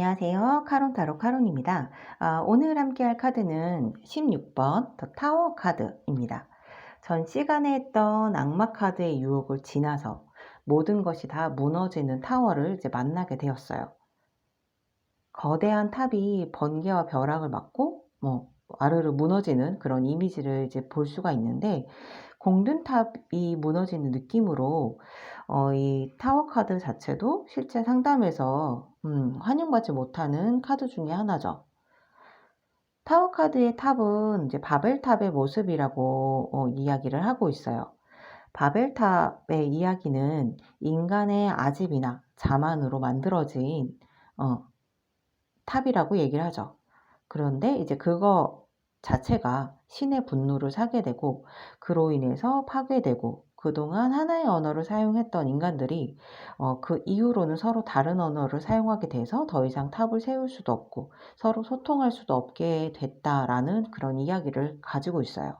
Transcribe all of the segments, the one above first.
안녕하세요. 카론타로 카론입니다. 오늘 함께할 카드는 16번 더 타워 카드입니다. 전 시간에 했던 악마 카드의 유혹을 지나서 모든 것이 다 무너지는 타워를 이제 만나게 되었어요. 거대한 탑이 번개와 벼락을 맞고 아르르 무너지는 그런 이미지를 이제 볼 수가 있는데, 공든탑이 무너지는 느낌으로 이 타워 카드 자체도 실제 상담에서 환영받지 못하는 카드 중에 하나죠. 타워 카드의 탑은 이제 바벨탑의 모습이라고 이야기를 하고 있어요. 바벨탑의 이야기는 인간의 아집이나 자만으로 만들어진 탑이라고 얘기를 하죠. 그런데 이제 그거 자체가 신의 분노를 사게 되고, 그로 인해서 파괴되고, 그동안 하나의 언어를 사용했던 인간들이 그 이후로는 서로 다른 언어를 사용하게 돼서 더 이상 탑을 세울 수도 없고 서로 소통할 수도 없게 됐다라는 그런 이야기를 가지고 있어요.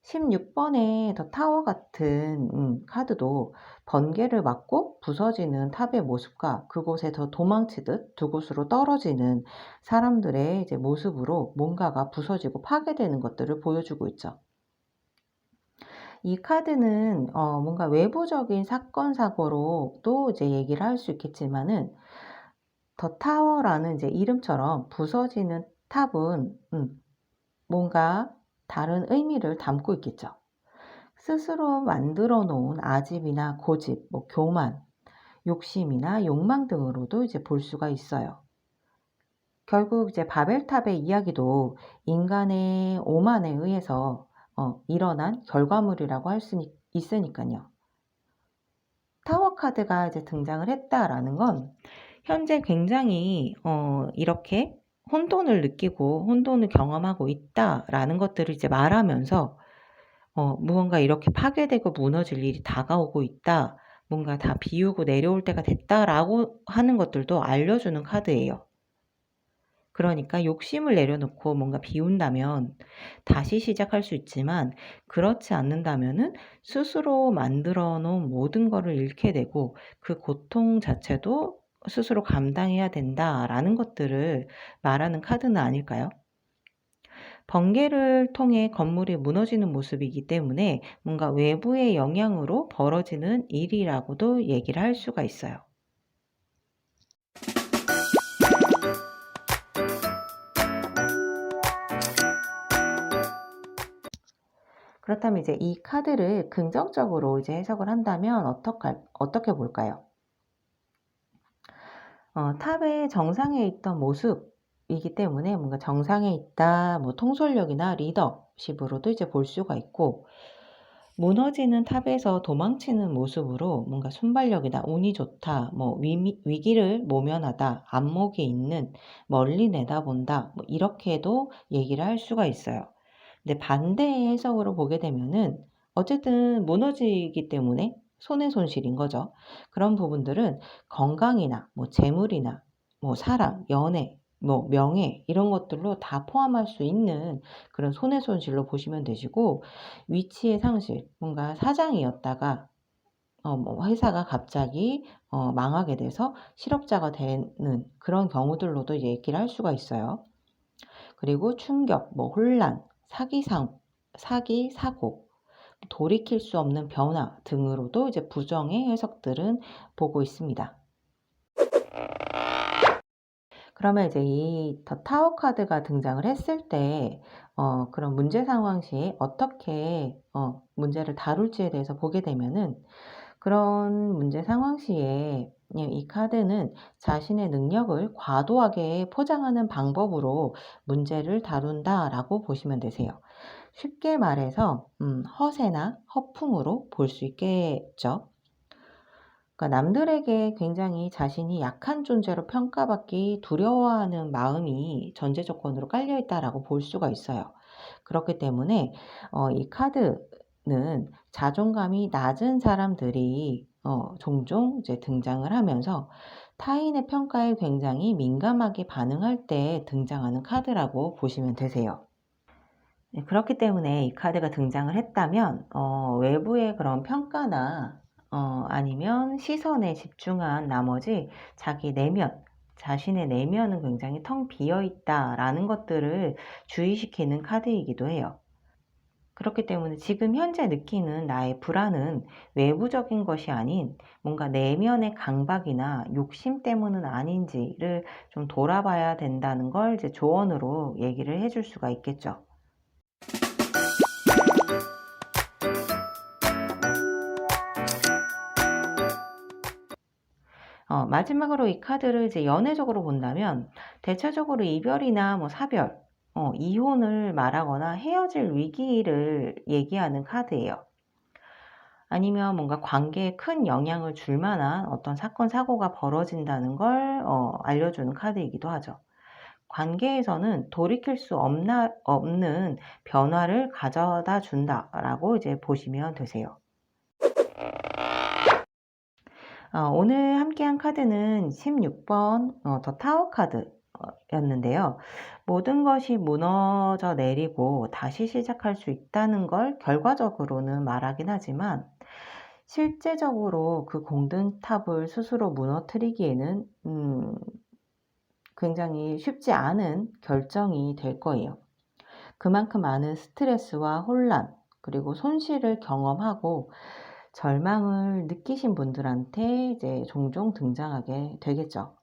16번의 더 타워 같은 카드도 번개를 맞고 부서지는 탑의 모습과 그곳에서 도망치듯 두 곳으로 떨어지는 사람들의 이제 모습으로 뭔가가 부서지고 파괴되는 것들을 보여주고 있죠. 이 카드는 뭔가 외부적인 사건 사고로도 이제 얘기를 할 수 있겠지만은, 더 타워라는 이제 이름처럼 부서지는 탑은 뭔가 다른 의미를 담고 있겠죠. 스스로 만들어 놓은 아집이나 고집, 교만, 욕심이나 욕망 등으로도 이제 볼 수가 있어요. 결국 이제 바벨탑의 이야기도 인간의 오만에 의해서 일어난 결과물이라고 할 수 있으니까요. 타워 카드가 이제 등장을 했다라는 건 현재 굉장히 이렇게 혼돈을 느끼고 혼돈을 경험하고 있다라는 것들을 이제 말하면서 무언가 이렇게 파괴되고 무너질 일이 다가오고 있다, 뭔가 다 비우고 내려올 때가 됐다라고 하는 것들도 알려주는 카드예요. 그러니까 욕심을 내려놓고 뭔가 비운다면 다시 시작할 수 있지만, 그렇지 않는다면은 스스로 만들어 놓은 모든 거를 잃게 되고 그 고통 자체도 스스로 감당해야 된다라는 것들을 말하는 카드는 아닐까요? 번개를 통해 건물이 무너지는 모습이기 때문에 뭔가 외부의 영향으로 벌어지는 일이라고도 얘기를 할 수가 있어요. 그렇다면 이제 이 카드를 긍정적으로 이제 해석을 한다면 어떻게 볼까요? 탑의 정상에 있던 모습이기 때문에 뭔가 정상에 있다, 통솔력이나 리더십으로도 이제 볼 수가 있고, 무너지는 탑에서 도망치는 모습으로 뭔가 순발력이다, 운이 좋다, 위기를 모면하다, 안목이 있는, 멀리 내다본다, 이렇게도 얘기를 할 수가 있어요. 근데 반대의 해석으로 보게 되면은 어쨌든 무너지기 때문에 손해손실인 거죠. 그런 부분들은 건강이나 재물이나 사랑, 연애, 명예 이런 것들로 다 포함할 수 있는 그런 손해손실로 보시면 되시고, 위치의 상실, 뭔가 사장이었다가 회사가 갑자기 망하게 돼서 실업자가 되는 그런 경우들로도 얘기를 할 수가 있어요. 그리고 충격, 혼란, 사기, 사고, 돌이킬 수 없는 변화 등으로도 이제 부정의 해석들은 보고 있습니다. 그러면 이제 이 더 타워 카드가 등장을 했을 때 그런 문제 상황 시에 어떻게 문제를 다룰지에 대해서 보게 되면은, 그런 문제 상황 시에 이 카드는 자신의 능력을 과도하게 포장하는 방법으로 문제를 다룬다라고 보시면 되세요. 쉽게 말해서 허세나 허풍으로 볼 수 있겠죠. 그러니까 남들에게 굉장히 자신이 약한 존재로 평가받기 두려워하는 마음이 전제 조건으로 깔려 있다라고 볼 수가 있어요. 그렇기 때문에 이 카드는 자존감이 낮은 사람들이 종종 이제 등장을 하면서 타인의 평가에 굉장히 민감하게 반응할 때 등장하는 카드라고 보시면 되세요. 네, 그렇기 때문에 이 카드가 등장을 했다면 외부의 그런 평가나 아니면 시선에 집중한 나머지 자기 내면, 자신의 내면은 굉장히 텅 비어 있다라는 것들을 주의시키는 카드이기도 해요. 그렇기 때문에 지금 현재 느끼는 나의 불안은 외부적인 것이 아닌 뭔가 내면의 강박이나 욕심 때문은 아닌지를 좀 돌아봐야 된다는 걸 이제 조언으로 얘기를 해줄 수가 있겠죠. 마지막으로 이 카드를 이제 연애적으로 본다면 대체적으로 이별이나 뭐 사별, 이혼을 말하거나 헤어질 위기를 얘기하는 카드예요. 아니면 뭔가 관계에 큰 영향을 줄 만한 어떤 사건, 사고가 벌어진다는 걸 알려주는 카드이기도 하죠. 관계에서는 돌이킬 수 없는 변화를 가져다 준다라고 이제 보시면 되세요. 오늘 함께한 카드는 16번 더 타워 카드 였는데요. 모든 것이 무너져 내리고 다시 시작할 수 있다는 걸 결과적으로는 말하긴 하지만 실제적으로 그 공든탑을 스스로 무너뜨리기에는 굉장히 쉽지 않은 결정이 될 거예요. 그만큼 많은 스트레스와 혼란, 그리고 손실을 경험하고 절망을 느끼신 분들한테 이제 종종 등장하게 되겠죠.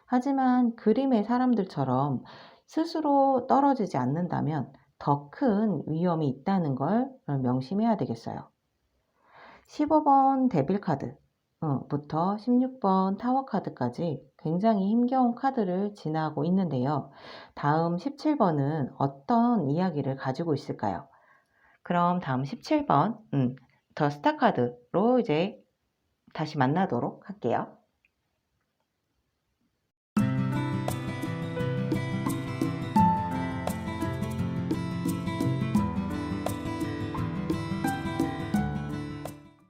하지만 그림의 사람들처럼 스스로 떨어지지 않는다면 더 큰 위험이 있다는 걸 명심해야 되겠어요. 15번 데빌 카드 부터 16번 타워 카드까지 굉장히 힘겨운 카드를 지나고 있는데요. 다음 17번은 어떤 이야기를 가지고 있을까요? 그럼 다음 17번 더 스타 카드로 이제 다시 만나도록 할게요.